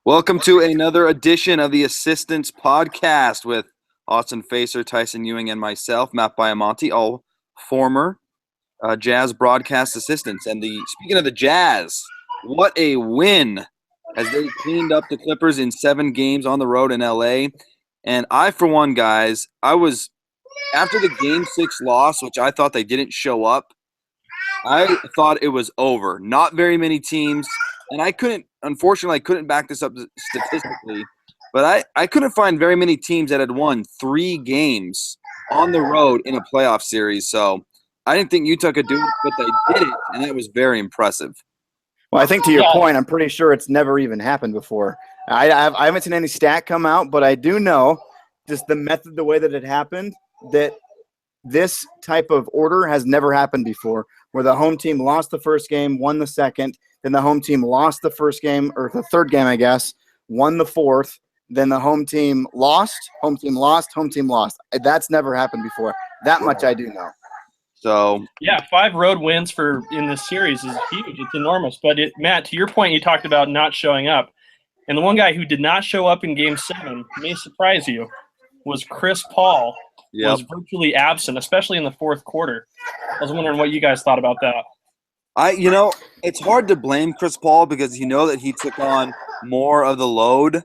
Welcome to another edition of the Assistants Podcast with Austin Facer, Tyson Ewing, and myself, Matt Biamonte, all former Jazz broadcast assistants. And speaking of the Jazz, what a win as they cleaned up the Clippers in 7 games on the road in LA. And I, for one, guys, after the Game 6 loss, which I thought they didn't show up, I thought it was over. Not very many teams, and unfortunately, I couldn't back this up statistically, but I couldn't find very many teams that had won 3 games on the road in a playoff series. So I didn't think Utah could do it, but they did it, and that was very impressive. Well, I think to your point, I'm pretty sure it's never even happened before. I haven't seen any stat come out, but I do know just the method, the way that it happened, that this type of order has never happened before, where the home team lost the first game, won the second, then the home team lost the first game, or the third game, I guess, won the fourth, then the home team lost, home team lost. That's never happened before. That much I do know. So yeah, 5 road wins in this series is huge. It's enormous. But Matt, to your point, you talked about not showing up, and the one guy who did not show up in Game 7 may surprise you was Chris Paul. Yep. Was virtually absent, especially in the fourth quarter. I was wondering what you guys thought about that. It's hard to blame Chris Paul because that he took on more of the load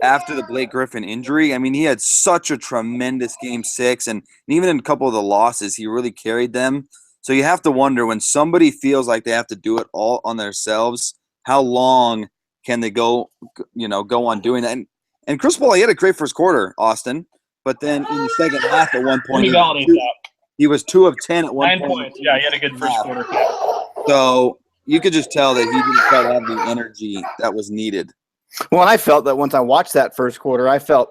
after the Blake Griffin injury. I mean, he had such a tremendous Game 6, and even in a couple of the losses, he really carried them. So you have to wonder, when somebody feels like they have to do it all on themselves, how long can they go on doing that? And Chris Paul, he had a great first quarter, Austin. But then in the second half, at one point, he was 2 of 10 at one 9 point. points. Yeah, he had a good first quarter. So you could just tell that he didn't quite have the energy that was needed. Well, I felt that once I watched that first quarter, I felt,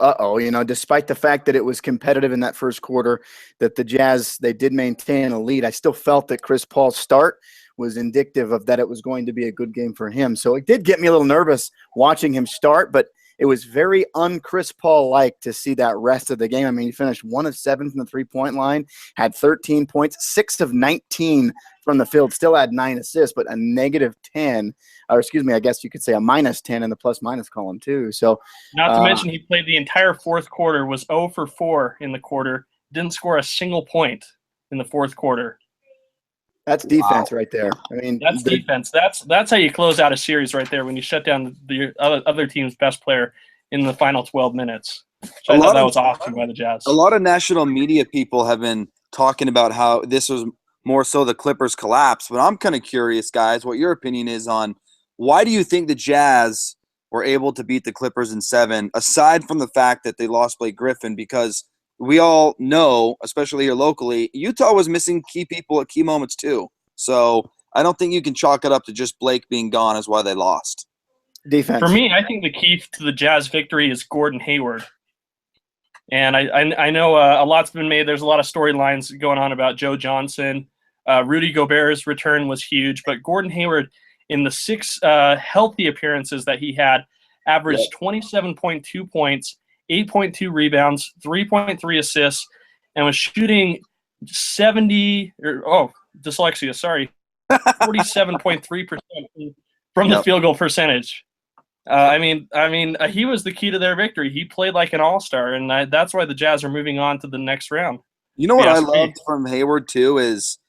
despite the fact that it was competitive in that first quarter, that the Jazz, they did maintain a lead, I still felt that Chris Paul's start was indicative of that it was going to be a good game for him. So it did get me a little nervous watching him start, but it was very un-Chris Paul-like to see that rest of the game. I mean, he finished 1 of 7 from the three-point line, had 13 points, 6 of 19 from the field, still had 9 assists, but a -10, or excuse me, I guess you could say a -10 in the plus-minus column too. So, not to mention he played the entire fourth quarter, was 0 for 4 in the quarter, didn't score a single point in the fourth quarter. That's defense right there. I mean, that's defense. That's how you close out a series right there, when you shut down the other team's best player in the final 12 minutes. So I thought that was awesome by the Jazz. A lot of national media people have been talking about how this was more so the Clippers' collapse. But I'm kind of curious, guys, what your opinion is on why do you think the Jazz were able to beat the Clippers in 7, aside from the fact that they lost Blake Griffin? Because we all know, especially here locally, Utah was missing key people at key moments too. So I don't think you can chalk it up to just Blake being gone as why they lost. Defense. For me, I think the key to the Jazz victory is Gordon Hayward. And I know a lot's been made. There's a lot of storylines going on about Joe Johnson. Rudy Gobert's return was huge. But Gordon Hayward, in the 6 healthy appearances that he had, averaged 27.2 points, 8.2 rebounds, 3.3 assists, and was shooting 47.3% from the field goal percentage. He was the key to their victory. He played like an all-star, and that's why the Jazz are moving on to the next round. You know what I loved from Hayward too is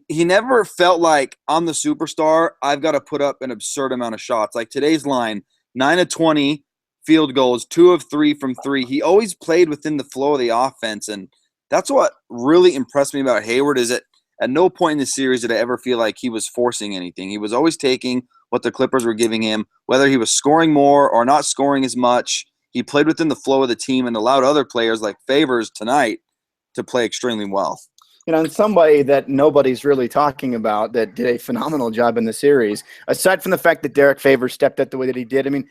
he never felt like, I'm the superstar, I've got to put up an absurd amount of shots. Like today's line, 9 of 20 field goals, 2 of 3 from 3. He always played within the flow of the offense, and that's what really impressed me about Hayward is that at no point in the series did I ever feel like he was forcing anything. He was always taking what the Clippers were giving him, whether he was scoring more or not scoring as much. He played within the flow of the team and allowed other players like Favors tonight to play extremely well. And somebody that nobody's really talking about that did a phenomenal job in the series, aside from the fact that Derek Favors stepped up the way that he did. I mean,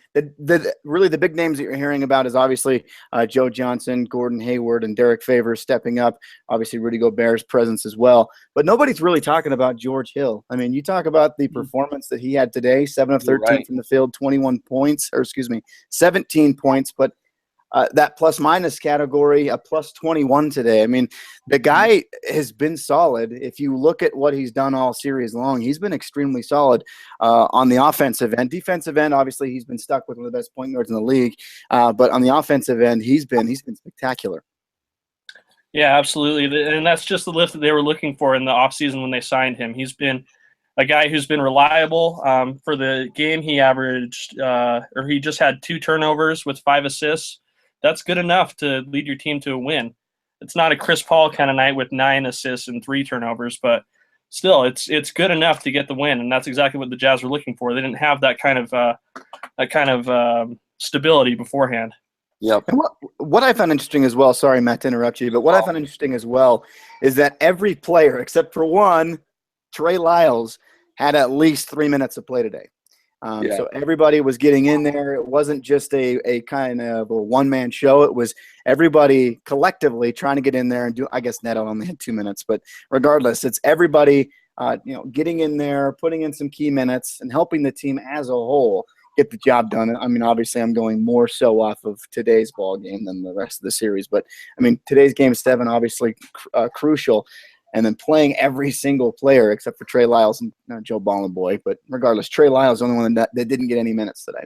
really the big names that you're hearing about is obviously Joe Johnson, Gordon Hayward, and Derek Favors stepping up. Obviously, Rudy Gobert's presence as well. But nobody's really talking about George Hill. I mean, you talk about the performance that he had today, 7 of 13 from the field, 17 points. But that plus-minus category, a plus 21 today. I mean, the guy has been solid. If you look at what he's done all series long, he's been extremely solid on the offensive end. Defensive end, obviously, he's been stuck with one of the best point guards in the league. But on the offensive end, he's been spectacular. Yeah, absolutely. And that's just the lift that they were looking for in the offseason when they signed him. He's been a guy who's been reliable. For the game, he averaged or he just had 2 turnovers with 5 assists. That's good enough to lead your team to a win. It's not a Chris Paul kind of night with 9 assists and 3 turnovers, but still, it's good enough to get the win, and that's exactly what the Jazz were looking for. They didn't have that kind of stability beforehand. Yep. And what I found interesting as well, sorry, Matt, to interrupt you, but what I found interesting as well is that every player, except for one, Trey Lyles, had at least 3 minutes of play today. So everybody was getting in there. It wasn't just a kind of a one-man show. It was everybody collectively trying to get in there and do. I guess Neto only had 2 minutes, but regardless, it's everybody getting in there, putting in some key minutes, and helping the team as a whole get the job done. I mean, obviously, I'm going more so off of today's ball game than the rest of the series, but I mean, today's game 7 obviously crucial. And then playing every single player except for Trey Lyles and Joe Bollenboy. But regardless, Trey Lyles is the only one that didn't get any minutes today.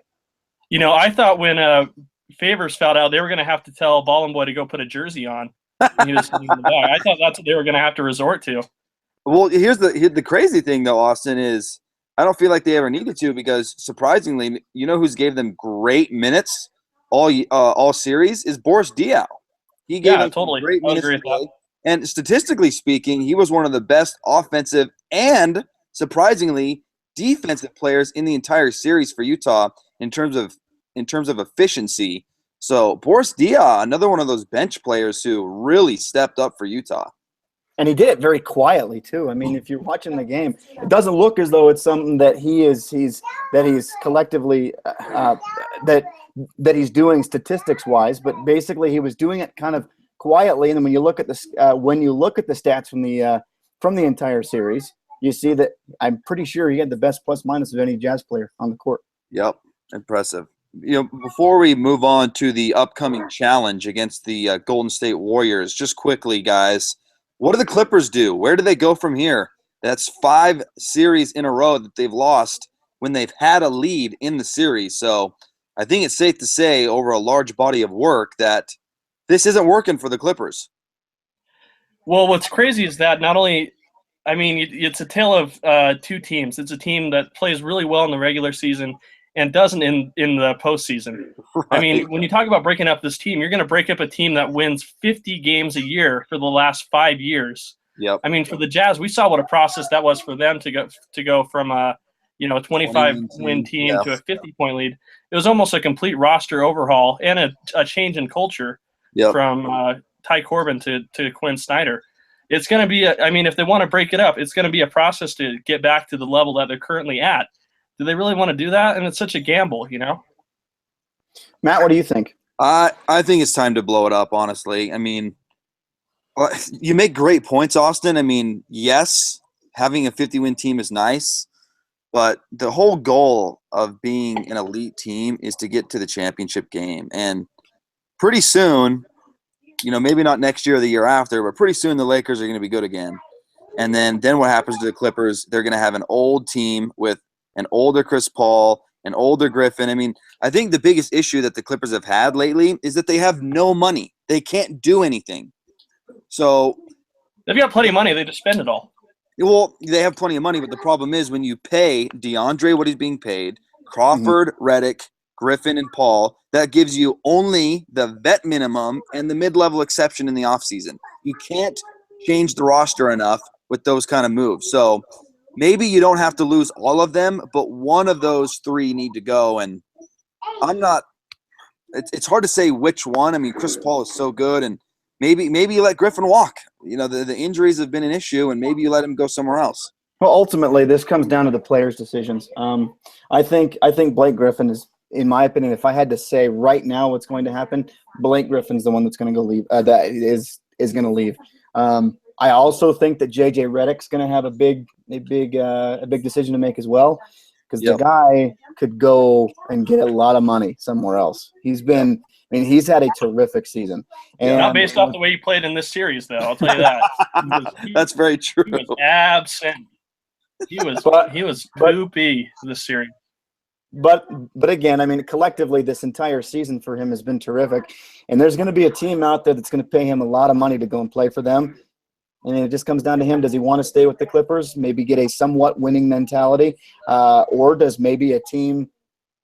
I thought when Favors fouled out, they were going to have to tell Bollenboy to go put a jersey on. He was in the back. I thought that's what they were going to have to resort to. Well, here's the crazy thing, though, Austin, is I don't feel like they ever needed to because, surprisingly, you know who's gave them great minutes all series is Boris Diaw. He gave them totally great minutes agree with that. And statistically speaking, he was one of the best offensive and, surprisingly, defensive players in the entire series for Utah in terms of efficiency. So Boris Diaw, another one of those bench players who really stepped up for Utah. And he did it very quietly too. I mean, if you're watching the game, it doesn't look as though it's something that he's collectively that he's doing statistics wise, but basically he was doing it kind of quietly. And then when you look at the stats from the entire series, you see that I'm pretty sure he had the best plus minus of any Jazz player on the court. Yep, impressive. Before we move on to the upcoming challenge against the Golden State Warriors, just quickly, guys, what do the Clippers do? Where do they go from here? That's 5 series in a row that they've lost when they've had a lead in the series. So I think it's safe to say over a large body of work that this isn't working for the Clippers. Well, what's crazy is that not only – I mean, it's a tale of 2 teams. It's a team that plays really well in the regular season and doesn't in the postseason. Right. I mean, when you talk about breaking up this team, you're going to break up a team that wins 50 games a year for the last 5 years. Yep. I mean, for the Jazz, we saw what a process that was for them to go from a 25-win team to a 50-point lead. It was almost a complete roster overhaul and a change in culture from Ty Corbin to Quinn Snyder. It's going to be if they want to break it up, it's going to be a process to get back to the level that they're currently at. Do they really want to do that? And it's such a gamble, Matt, what do you think? I think it's time to blow it up, honestly. I mean, you make great points, Austin. I mean, yes, having a 50-win team is nice, but the whole goal of being an elite team is to get to the championship game. And pretty soon, maybe not next year or the year after, but pretty soon the Lakers are going to be good again. And then what happens to the Clippers? They're going to have an old team with an older Chris Paul, an older Griffin. I mean, I think the biggest issue that the Clippers have had lately is that they have no money. They can't do anything. So they've got plenty of money. They just spend it all. Well, they have plenty of money, but the problem is when you pay DeAndre what he's being paid, Crawford, Redick, Griffin, and Paul, that gives you only the vet minimum and the mid-level exception in the offseason. You can't change the roster enough with those kind of moves. So maybe you don't have to lose all of them, but one of those 3 need to go. And it's hard to say which one. I mean, Chris Paul is so good, and maybe you let Griffin walk. The injuries have been an issue, and maybe you let him go somewhere else. Well, ultimately, this comes down to the players' decisions. I think Blake Griffin is, in my opinion, if I had to say right now what's going to happen, Blake Griffin's the one that's going to go leave. That is going to leave. I also think that JJ Redick's going to have a big decision to make as well, because Yep. the guy could go and get a lot of money somewhere else. He's had a terrific season. And Not based off the way he played in this series, though. I'll tell you that. That's very true. He was absent. He was poopy this series. But again, I mean, collectively, this entire season for him has been terrific. And there's going to be a team out there that's going to pay him a lot of money to go and play for them. And it just comes down to him. Does he want to stay with the Clippers, maybe get a somewhat winning mentality? Or does maybe a team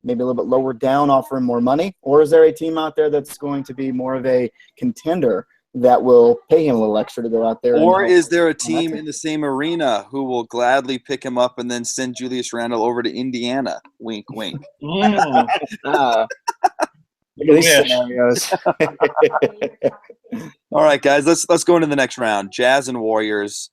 maybe a little bit lower down offer him more money? Or is there a team out there that's going to be more of a contender that will pay him a little extra to go out there? Or is there a team in the same arena who will gladly pick him up and then send Julius Randle over to Indiana? Wink, wink. Look at these scenarios. All right, guys, let's go into the next round. Jazz and Warriors.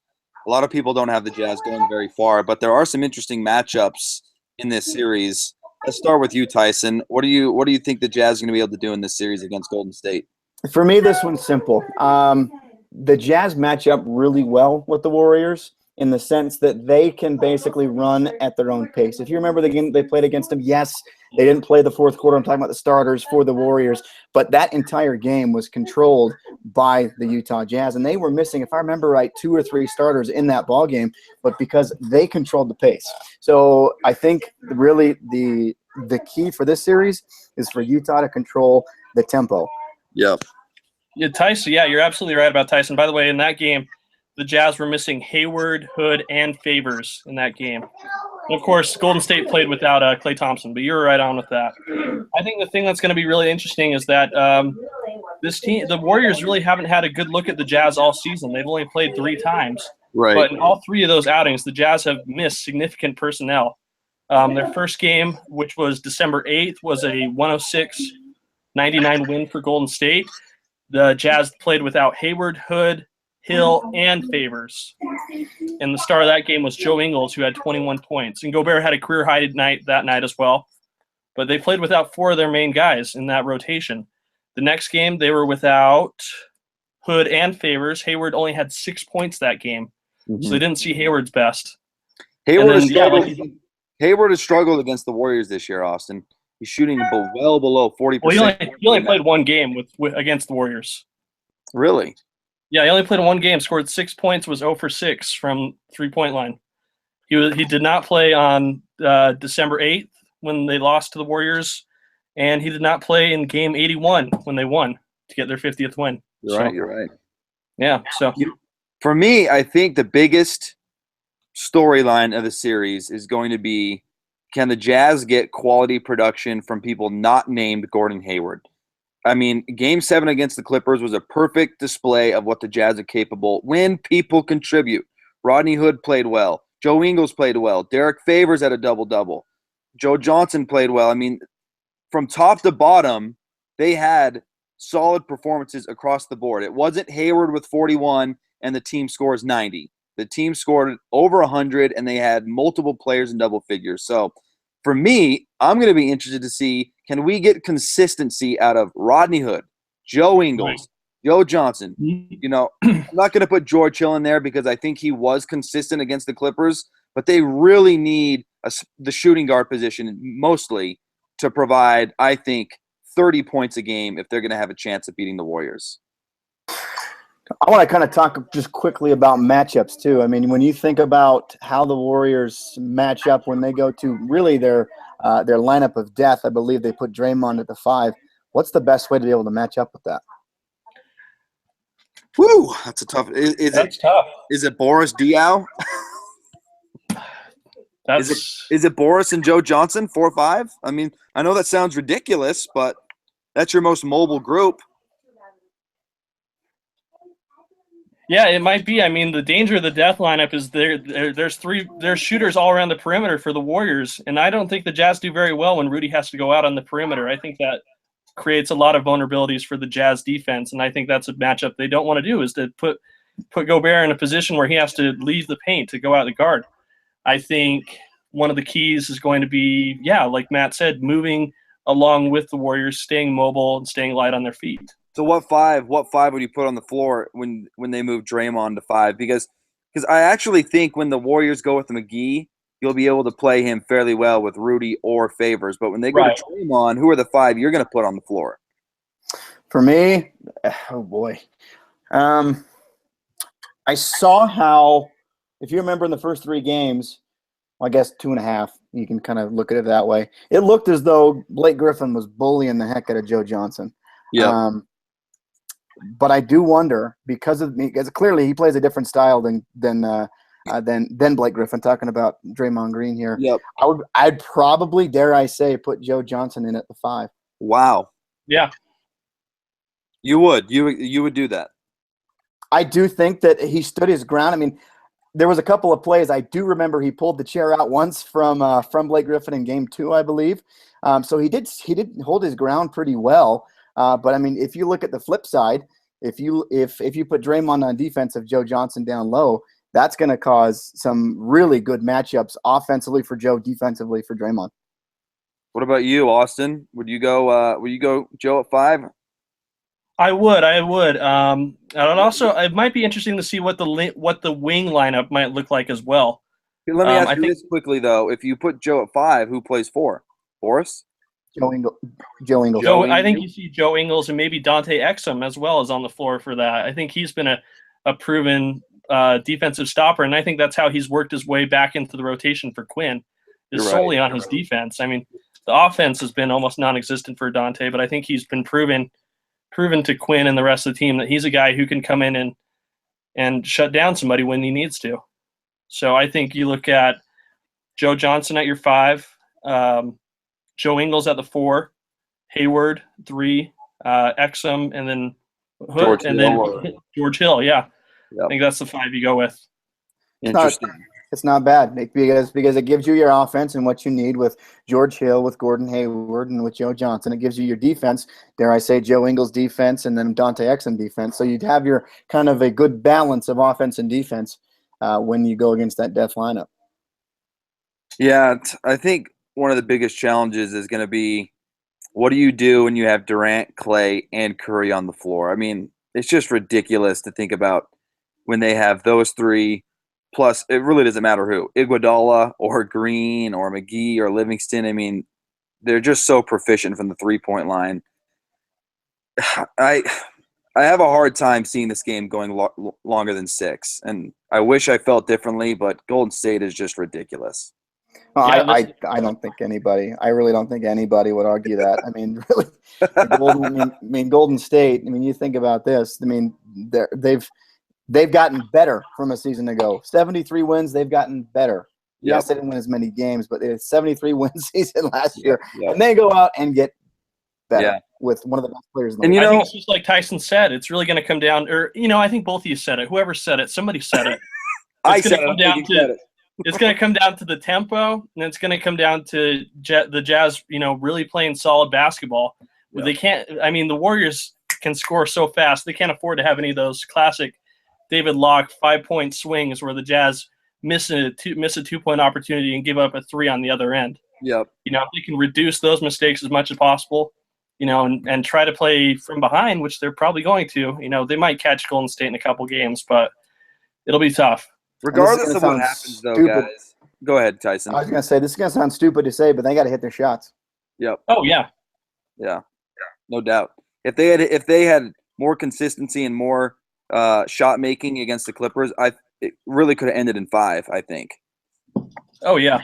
A lot of people don't have the Jazz going very far, but there are some interesting matchups in this series. Let's start with you, Tyson. What do you think the Jazz are going to be able to do in this series against Golden State? For me, this one's simple. The Jazz match up really well with the Warriors in the sense that they can basically run at their own pace. If you remember the game they played against them, yes, they didn't play the fourth quarter. I'm talking about the starters for the Warriors. But that entire game was controlled by the Utah Jazz. And they were missing, if I remember right, 2 or 3 starters in that ball game, but because they controlled the pace. So I think really the key for this series is for Utah to control the tempo. Yep. Yeah, Tyson. Yeah, you're absolutely right about Tyson. By the way, in that game, the Jazz were missing Hayward, Hood, and Favors in that game. And of course, Golden State played without Klay Thompson, but you were right on with that. I think the thing that's going to be really interesting is that this team, the Warriors, really haven't had a good look at the Jazz all season. They've only played 3 times. Right. But in all 3 of those outings, the Jazz have missed significant personnel. Their first game, which was December 8th, was a 106-99 win for Golden State. The Jazz played without Hayward, Hood, Hill, and Favors. And the star of that game was Joe Ingles, who had 21 points. And Gobert had a career-high night that night as well. But they played without 4 of their main guys in that rotation. The next game, they were without Hood and Favors. Hayward only had 6 points that game. Mm-hmm. So they didn't see Hayward's best. Hayward has struggled against the Warriors this year, Austin. He's shooting well below 40%. Well, he only played 1 game with against the Warriors. Really? Yeah, he only played 1 game, scored 6 points, was 0 for 6 from 3-point line. He did not play on December 8th when they lost to the Warriors, and he did not play in game 81 when they won to get their 50th win. You're right. Yeah, so for me, I think the biggest storyline of the series is going to be, can the Jazz get quality production from people not named Gordon Hayward? I mean, Game 7 against the Clippers was a perfect display of what the Jazz are capable when people contribute. Rodney Hood played well. Joe Ingles played well. Derek Favors had a double-double. Joe Johnson played well. I mean, from top to bottom, they had solid performances across the board. It wasn't Hayward with 41 and the team scores 90. The team scored over 100, and they had multiple players in double figures. So, for me, I'm going to be interested to see, can we get consistency out of Rodney Hood, Joe Ingles, Joe Johnson? You know, I'm not going to put George Hill in there because I think he was consistent against the Clippers, but they really need the shooting guard position mostly to provide, I think, 30 points a game if they're going to have a chance at beating the Warriors. I want to kind of talk just quickly about matchups too. I mean, when you think about how the Warriors match up when they go to really their lineup of death, I believe they put Draymond at the 5. What's the best way to be able to match up with that? Woo, that's a tough. That's tough. Is it Boris Diaw? Is it Boris and Joe Johnson 4-5? I mean, I know that sounds ridiculous, but that's your most mobile group. Yeah, it might be. I mean, the danger of the death lineup is there's shooters all around the perimeter for the Warriors, and I don't think the Jazz do very well when Rudy has to go out on the perimeter. I think that creates a lot of vulnerabilities for the Jazz defense, and I think that's a matchup they don't want to do, is to put Gobert in a position where he has to leave the paint to go out the guard. I think one of the keys is going to be, like Matt said, moving along with the Warriors, staying mobile and staying light on their feet. So what five would you put on the floor when they move Draymond to 5? Because I actually think when the Warriors go with McGee, you'll be able to play him fairly well with Rudy or Favors. But when they go Right. to Draymond, who are the 5 you're going to put on the floor? For me, oh boy. I saw how, if you remember in the first 3 games, well, I guess 2.5, you can kind of look at it that way. It looked as though Blake Griffin was bullying the heck out of Joe Johnson. Yeah. But I do wonder because clearly he plays a different style than Blake Griffin. Talking about Draymond Green here. Yep. I'd probably, dare I say, put Joe Johnson in at the 5. Wow. Yeah. You would do that. I do think that he stood his ground. I mean, there was a couple of plays. I do remember he pulled the chair out once from Blake Griffin in game 2, I believe. So he did hold his ground pretty well. But I mean, if you look at the flip side, if you put Draymond on defense of Joe Johnson down low, that's going to cause some really good matchups offensively for Joe, defensively for Draymond. What about you, Austin? Would you go Joe at 5? I would. And also, it might be interesting to see what the wing lineup might look like as well. Let me ask you this quickly, though. If you put Joe at 5, who plays 4? Boris? Joe Ingles. I think you see Joe Ingles and maybe Dante Exum as well as on the floor for that. I think he's been a proven defensive stopper, and I think that's how he's worked his way back into the rotation for Quinn, is solely on his defense. I mean, the offense has been almost non-existent for Dante, but I think he's been proven to Quinn and the rest of the team that he's a guy who can come in and shut down somebody when he needs to. So I think you look at Joe Johnson at your 5, Joe Ingles at the 4, Hayward 3, Exum, and then Hood, George Hill. Yeah, yep. I think that's the 5 you go with. Interesting. It's not bad because it gives you your offense and what you need with George Hill, with Gordon Hayward, and with Joe Johnson. It gives you your defense, dare I say, Joe Ingles defense, and then Dante Exum defense. So you'd have your kind of a good balance of offense and defense when you go against that death lineup. Yeah, I think one of the biggest challenges is going to be, what do you do when you have Durant, Clay, and Curry on the floor? I mean, it's just ridiculous to think about when they have those 3. Plus, it really doesn't matter who, Iguodala or Green or McGee or Livingston. I mean, they're just so proficient from the 3-point line. I have a hard time seeing this game going longer than 6, and I wish I felt differently, but Golden State is just ridiculous. Well, yeah, I don't think anybody. I really don't think anybody would argue that. I mean, really, Golden State. I mean, you think about this. I mean, they've gotten better from a season ago. 73 wins, they've gotten better. Yep. Yes, they didn't win as many games, but they had 73 win season last year. Yep. And they go out and get better with one of the best players in the world. I think it's just like Tyson said, it's really going to come down, or, I think both of you said it. Whoever said it, somebody said it. It's going to come down to the tempo, and it's going to come down to the Jazz, really playing solid basketball. Yep. They can't – I mean, the Warriors can score so fast. They can't afford to have any of those classic – David Locke 5-point swings where the Jazz miss a 2-point opportunity and give up a 3 on the other end. Yep. If they can reduce those mistakes as much as possible, and try to play from behind, which they're probably going to, they might catch Golden State in a couple games, but it'll be tough. Regardless of what happens, though, guys. Go ahead, Tyson. I was going to say, this is going to sound stupid to say, but they got to hit their shots. Yep. Oh, yeah. Yeah. No doubt. If they had more consistency and more shot making against the Clippers, it really could have ended in 5, I think. Oh, yeah.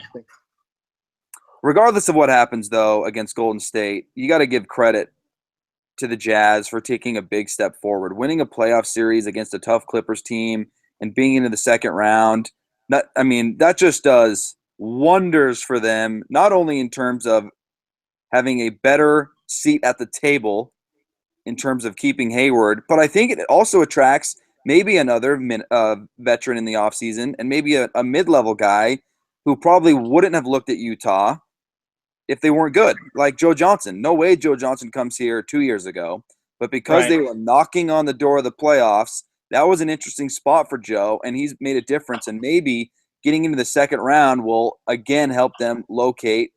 Regardless of what happens, though, against Golden State, you got to give credit to the Jazz for taking a big step forward, winning a playoff series against a tough Clippers team and being into the second round. That just does wonders for them, not only in terms of having a better seat at the table in terms of keeping Hayward, but I think it also attracts maybe another veteran in the offseason and maybe a mid-level guy who probably wouldn't have looked at Utah if they weren't good, like Joe Johnson. No way Joe Johnson comes here 2 years ago, but because they were knocking on the door of the playoffs, that was an interesting spot for Joe, and he's made a difference, and maybe getting into the second round will again help them locate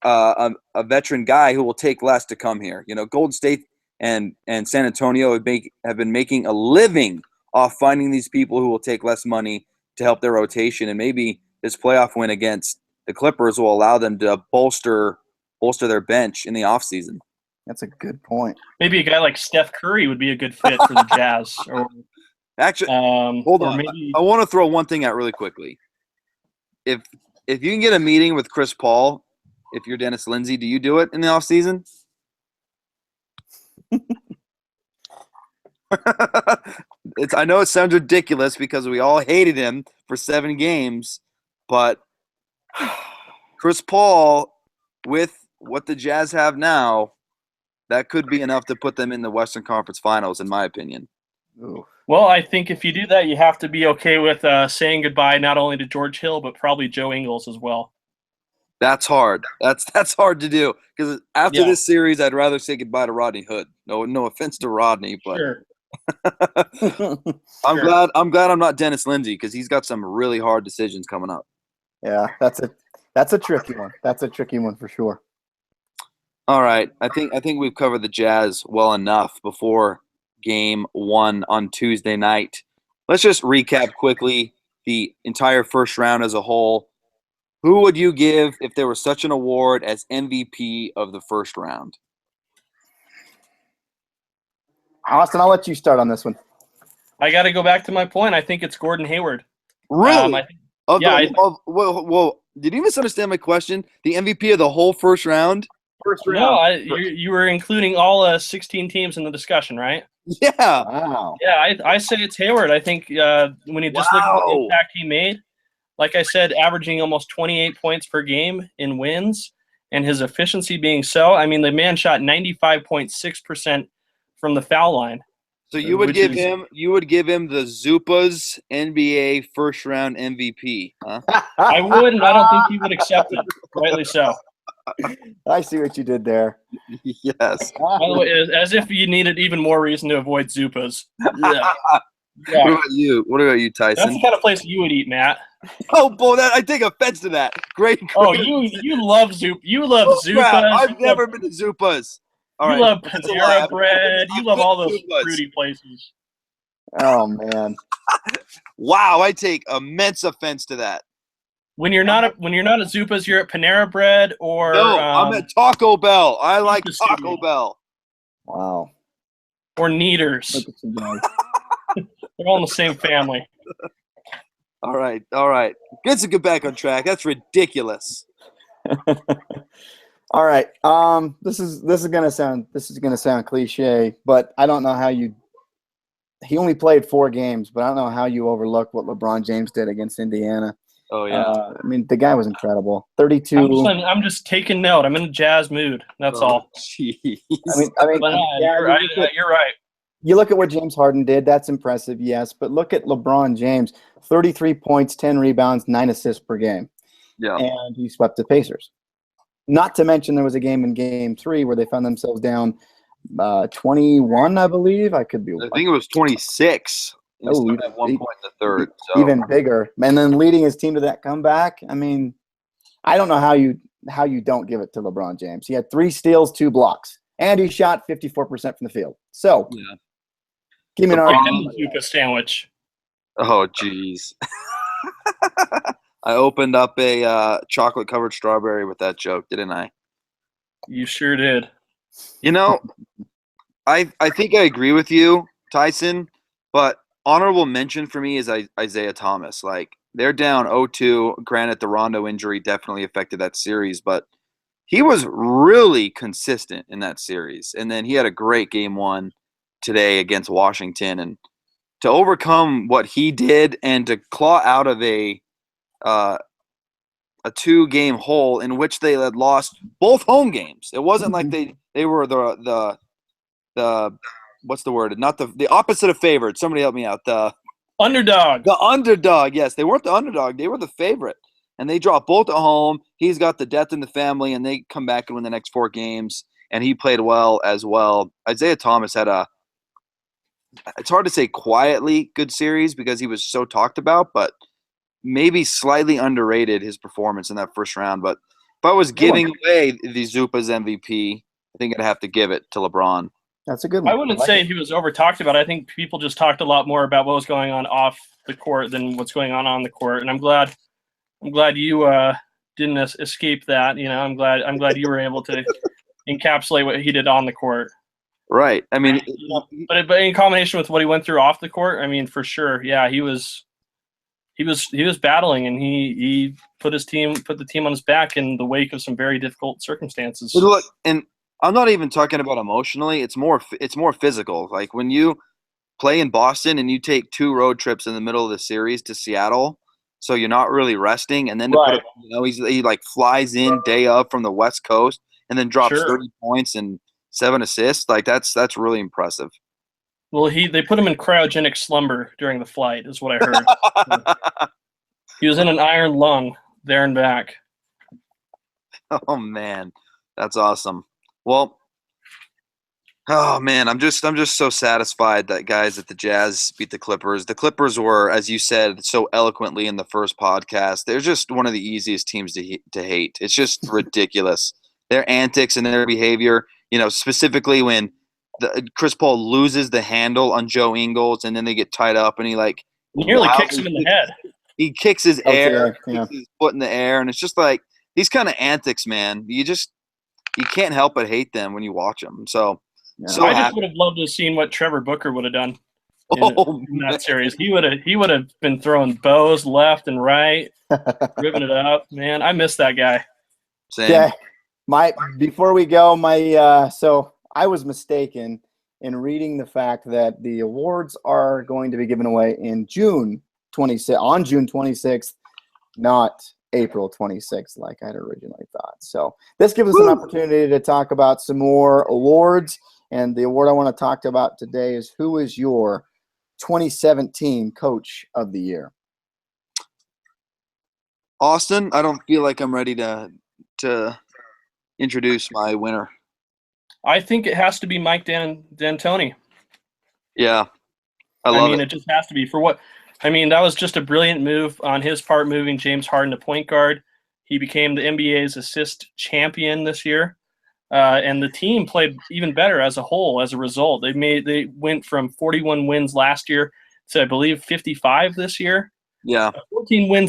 a veteran guy who will take less to come here. Golden State and San Antonio have been making a living off finding these people who will take less money to help their rotation, and maybe this playoff win against the Clippers will allow them to bolster their bench in the offseason. That's a good point. Maybe a guy like Steph Curry would be a good fit for the Jazz. Or Actually, hold on. Maybe, I want to throw one thing out really quickly. If you can get a meeting with Chris Paul, if you're Dennis Lindsey, do you do it in the offseason? I know it sounds ridiculous because we all hated him for 7 games, but Chris Paul, with what the Jazz have now, that could be enough to put them in the Western Conference Finals, in my opinion. Ooh. well, I think if you do that, you have to be okay with saying goodbye not only to George Hill, but probably Joe Ingles as well. That's hard. That's hard to do because after Yeah. this series, I'd rather say goodbye to Rodney Hood. No offense to Rodney, but Sure. I'm Sure. glad I'm not Dennis Lindsey because he's got some really hard decisions coming up. Yeah, that's a tricky one. That's a tricky one for sure. All right, I think we've covered the Jazz well enough before Game 1 on Tuesday night. Let's just recap quickly the entire first round as a whole. Who would you give if there was such an award as MVP of the first round? Austin, I'll let you start on this one. I got to go back to my point. I think it's Gordon Hayward. Really? I think, Well, did you misunderstand my question? The MVP of the whole first round? no, you were including all 16 teams in the discussion, right? Yeah. Wow. Yeah, I say it's Hayward. I think when you just look at the Wow. impact he made, like I said, averaging almost 28 points per game in wins, and his efficiency being so. I mean, the man shot 95.6% from the foul line. So you would Which give is- him the Zupas NBA first round MVP, huh? I would, and I don't think he would accept it. Rightly so. I see what you did there. Yes. By the way, as if you needed even more reason to avoid Zupas. Yeah. What Yeah. about you? What about you, That's Tyson? the kind of place you would eat, Matt. Oh, boy, I take offense to that. Great. Oh, you love Zup. You love Oh, Zupas. crap. I've You never love- been to Zupas. All You right. love That's a lie. Panera Bread. You I've love been all to those Zupas. fruity places. Oh man. Wow, I take immense offense to that. When you're not at Zupas, you're at Panera Bread or No, I'm at Taco Bell. I like Pizza Taco Studio. Bell. Wow. or Neaters. Look at you guys. They're all in the same family. All right. Let's get back on track. That's ridiculous. All right. This is gonna sound cliche, but I don't know how you. He only played 4 games, but I don't know how you overlook what LeBron James did against Indiana. Oh yeah. I mean, the guy was incredible. 32. I'm just taking note. I'm in a Jazz mood. That's all. Jeez. I mean, But yeah, you're right. You're right. you look at what James Harden did. That's impressive, yes. But look at LeBron James: 33 points, 10 rebounds, 9 assists per game, Yeah. and he swept the Pacers. Not to mention there was a game in Game 3 where they found themselves down 21, I believe. I could be I think it was 26. Oh, At one point in the third. So. even bigger, and then leading his team to that comeback. I mean, I don't know how you don't give it to LeBron James. He had 3 steals, 2 blocks, and he shot 54% from the field. So, Yeah. give me an Give argument. him the Zupa sandwich. Oh, jeez. I opened up a chocolate-covered strawberry with that joke, didn't I? You sure did. You know, I think I agree with you, Tyson, but honorable mention for me is Isaiah Thomas. Like, they're down 0-2. Granted, the Rondo injury definitely affected that series, but he was really consistent in that series. And then he had a great Game 1 today against Washington. And to overcome what he did and to claw out of a 2-game hole in which they had lost both home games. It wasn't like they were the what's the word? Not the opposite of favored. Somebody help me out. The Underdog. underdog. Yes, they weren't the underdog. They were the favorite. And they dropped both at home. He's got the depth in the family, and they come back and win the next 4 games. And he played well as well. Isaiah Thomas had it's hard to say quietly good series because he was so talked about, but maybe slightly underrated his performance in that first round. But if I was giving away the Zupas MVP, I think I'd have to give it to LeBron. That's a good one. I wouldn't like say it. he was over talked about. I think people just talked a lot more about what was going on off the court than what's going on the court. And I'm glad I'm glad you didn't escape that. I'm glad you were able to encapsulate what he did on the court. Right. I mean, but in combination with what he went through off the court, I mean, for sure, yeah, he was battling, and he put the team on his back in the wake of some very difficult circumstances. But look, and I'm not even talking about emotionally. It's more physical. Like when you play in Boston and you take 2 road trips in the middle of the series to Seattle, so you're not really resting, and then he like flies in day of from the West Coast and then drops 30 points and 7 assists. Like that's really impressive. Well, they put him in cryogenic slumber during the flight, is what I heard. He was in an iron lung there and back. Oh man, that's awesome. Well, oh man, I'm just so satisfied that that the Jazz beat the Clippers. The Clippers were, as you said so eloquently in the first podcast, they're just one of the easiest teams to hate. It's just ridiculous. Their antics and their behavior, specifically when Chris Paul loses the handle on Joe Ingles and then they get tied up and he like nearly kicks him in the head. He kicks his kicks his foot in the air, and it's just like these kind of antics, man. You can't help but hate them when you watch them. So I just would have loved to have seen what Trevor Booker would have done in that series. He would have been throwing bows left and right, ripping it up. Man, I miss that guy. Same. Yeah, before we go, so I was mistaken in reading the fact that the awards are going to be given away in June 26th, not April 26th, like I had originally thought. So this gives us an opportunity to talk about some more awards. And the award I want to talk about today is, who is your 2017 Coach of the Year? Austin, I don't feel like I'm ready to introduce my winner. I think it has to be Mike D'Antoni. Yeah, I love it. It just has to be. For what? I mean, that was just a brilliant move on his part, moving James Harden to point guard. He became the NBA's assist champion this year, and the team played even better as a whole as a result. They went from 41 wins last year to, I believe, 55 this year. Yeah, a 14 win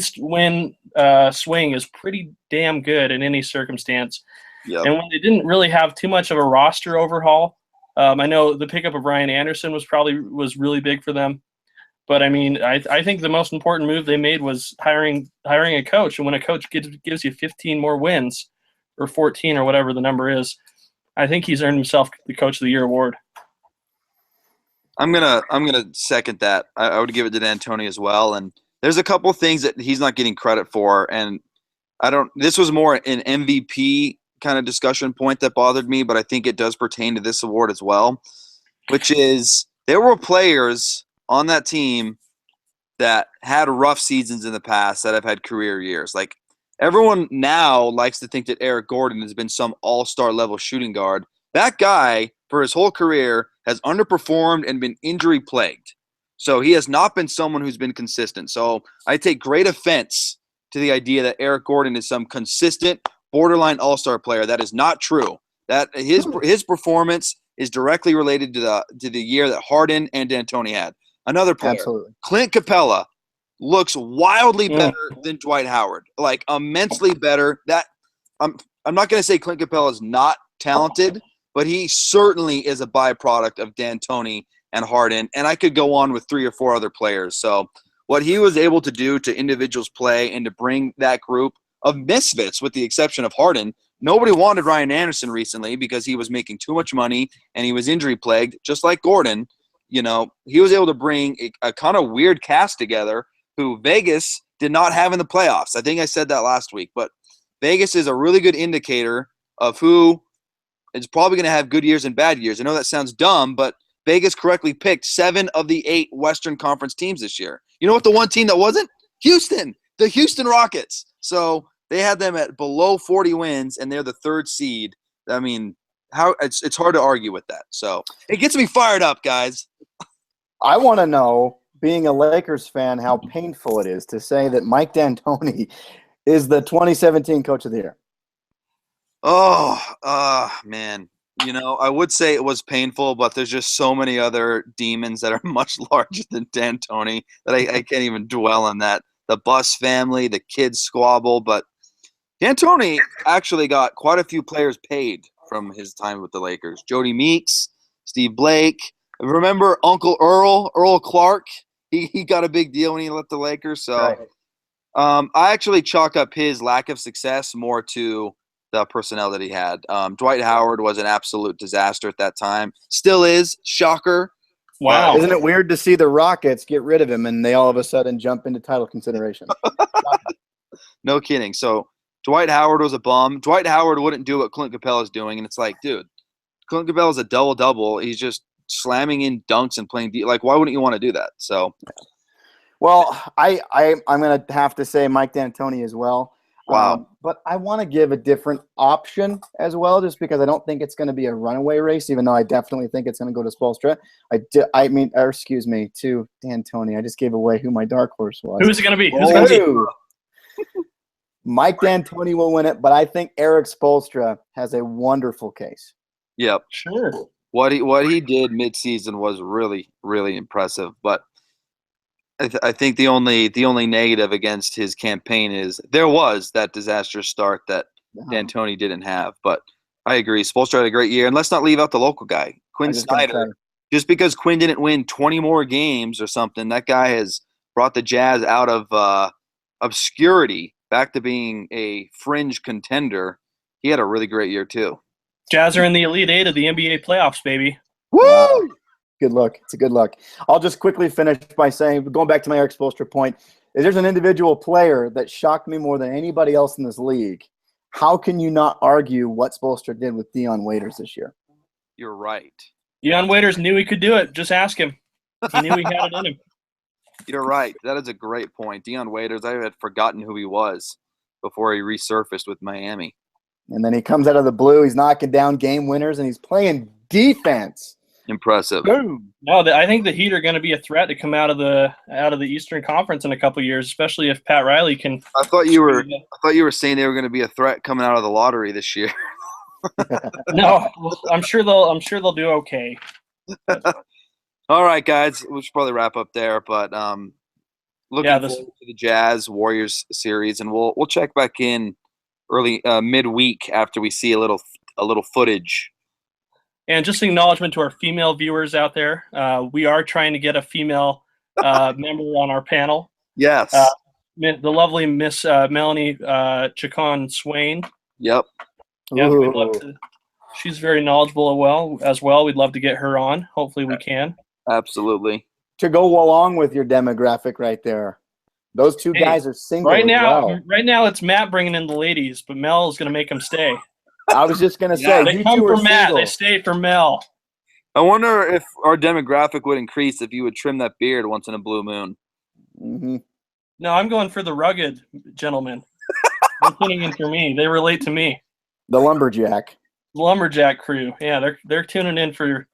swing is pretty damn good in any circumstance. Yep. And when they didn't really have too much of a roster overhaul, I know the pickup of Ryan Anderson was really big for them. But I mean, I think the most important move they made was hiring a coach. And when a coach gives you 15 more wins, or 14 or whatever the number is, I think he's earned himself the Coach of the Year award. I'm gonna second that. I would give it to D'Antoni as well. And there's a couple of things that he's not getting credit for, and this was more an MVP kind of discussion point that bothered me, but I think it does pertain to this award as well, which is there were players on that team that had rough seasons in the past that have had career years. Like, everyone now likes to think that Eric Gordon has been some all-star level shooting guard. That guy, for his whole career, has underperformed and been injury plagued. So he has not been someone who's been consistent. So I take great offense to the idea that Eric Gordon is some consistent borderline all-star player. That is not true. That his performance is directly related to the year that Harden and D'Antoni had. Another player, Absolutely. Clint Capella, looks wildly better than Dwight Howard, like immensely better. That I'm not going to say Clint Capella is not talented, but he certainly is a byproduct of D'Antoni and Harden, and I could go on with 3 or 4 other players. So what he was able to do to individuals play and to bring that group of misfits, with the exception of Harden, nobody wanted Ryan Anderson recently because he was making too much money and he was injury plagued, just like Gordon. He was able to bring a kind of weird cast together who Vegas did not have in the playoffs. I think I said that last week, but Vegas is a really good indicator of who is probably going to have good years and bad years. I know that sounds dumb, but Vegas correctly picked 7 of the 8 Western Conference teams this year. You know what the one team that wasn't? Houston, the Houston Rockets. So they had them at below 40 wins, and they're the 3rd seed. I mean, it's hard to argue with that. So it gets me fired up, guys. I want to know, being a Lakers fan, how painful it is to say that Mike D'Antoni is the 2017 Coach of the Year. Oh, man. I would say it was painful, but there's just so many other demons that are much larger than D'Antoni that I can't even dwell on that the Bus family, the kids squabble. But D'Antoni actually got quite a few players paid from his time with the Lakers. Jody Meeks, Steve Blake. Remember Uncle Earl Clark? He got a big deal when he left the Lakers. So Right. I actually chalk up his lack of success more to the personnel that he had. Dwight Howard was an absolute disaster at that time. Still is. Shocker. Wow. Isn't it weird to see the Rockets get rid of him and they all of a sudden jump into title consideration? No kidding. So Dwight Howard was a bum. Dwight Howard wouldn't do what Clint Capella is doing, and it's like, dude, Clint Capella is a double-double. He's just slamming in dunks and playing like, why wouldn't you want to do that? So, Well, I'm going to have to say Mike D'Antoni as well. Wow. But I want to give a different option as well, just because I don't think it's going to be a runaway race, even though I definitely think it's going to go to Spoelstra. To D'Antoni. I just gave away who my dark horse was. Who's it going to be? Who's it going to be? Oh. Mike D'Antoni will win it, but I think Eric Spoelstra has a wonderful case. yep. Sure. What he did midseason was really, really impressive. But I think the only negative against his campaign is there was that disastrous start that D'Antoni didn't have. But I agree. Spoelstra had a great year. And let's not leave out the local guy, Quinn Snyder. Just because Quinn didn't win 20 more games or something, that guy has brought the Jazz out of obscurity back to being a fringe contender. He had a really great year too. Jazz are in the Elite Eight of the NBA playoffs, baby. Woo! Wow. Good look. It's a good look. I'll just quickly finish by saying, going back to my Eric Spoelstra point, is there's an individual player that shocked me more than anybody else in this league. How can you not argue what Spoelstra did with Dion Waiters this year? You're right. Dion Waiters knew he could do it. Just ask him. He knew he had it in him. You're right. That is a great point. Dion Waiters, I had forgotten who he was before he resurfaced with Miami. And then he comes out of the blue. He's knocking down game winners, and he's playing defense. Impressive. Boom. No, I think the Heat are going to be a threat to come out of the Eastern Conference in a couple of years, especially if Pat Riley can. I thought you were saying they were going to be a threat coming out of the lottery this year. No, I'm sure they'll do okay. All right, guys, we should probably wrap up there. But looking forward to the Jazz Warriors series, and we'll check back in early midweek after we see a little footage. And just an acknowledgement to our female viewers out there. We are trying to get a female member on our panel. Yes. The lovely Miss Melanie Chacon Swain. Yep. Yeah, we'd love to. She's very knowledgeable as well. We'd love to get her on. Hopefully we can. Absolutely. To go along with your demographic right there. Those two guys are single right now. well. Right now, it's Matt bringing in the ladies, but Mel is going to make them stay. I was just going to say, they you come two for are Matt. single. They stay for Mel. I wonder if our demographic would increase if you would trim that beard once in a blue moon. Mm-hmm. No, I'm going for the rugged gentlemen. They're tuning in for me. They relate to me. The lumberjack. Lumberjack crew. Yeah, they're tuning in for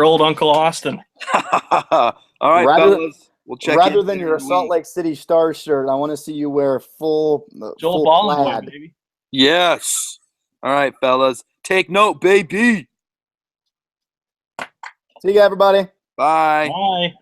old Uncle Austin. All right, fellas. We'll check rather in than your Salt Lake City Stars shirt, I want to see you wear full Joel full Ballin, plaid. baby. Yes. All right, fellas. Take note, baby. See you, everybody. Bye. Bye.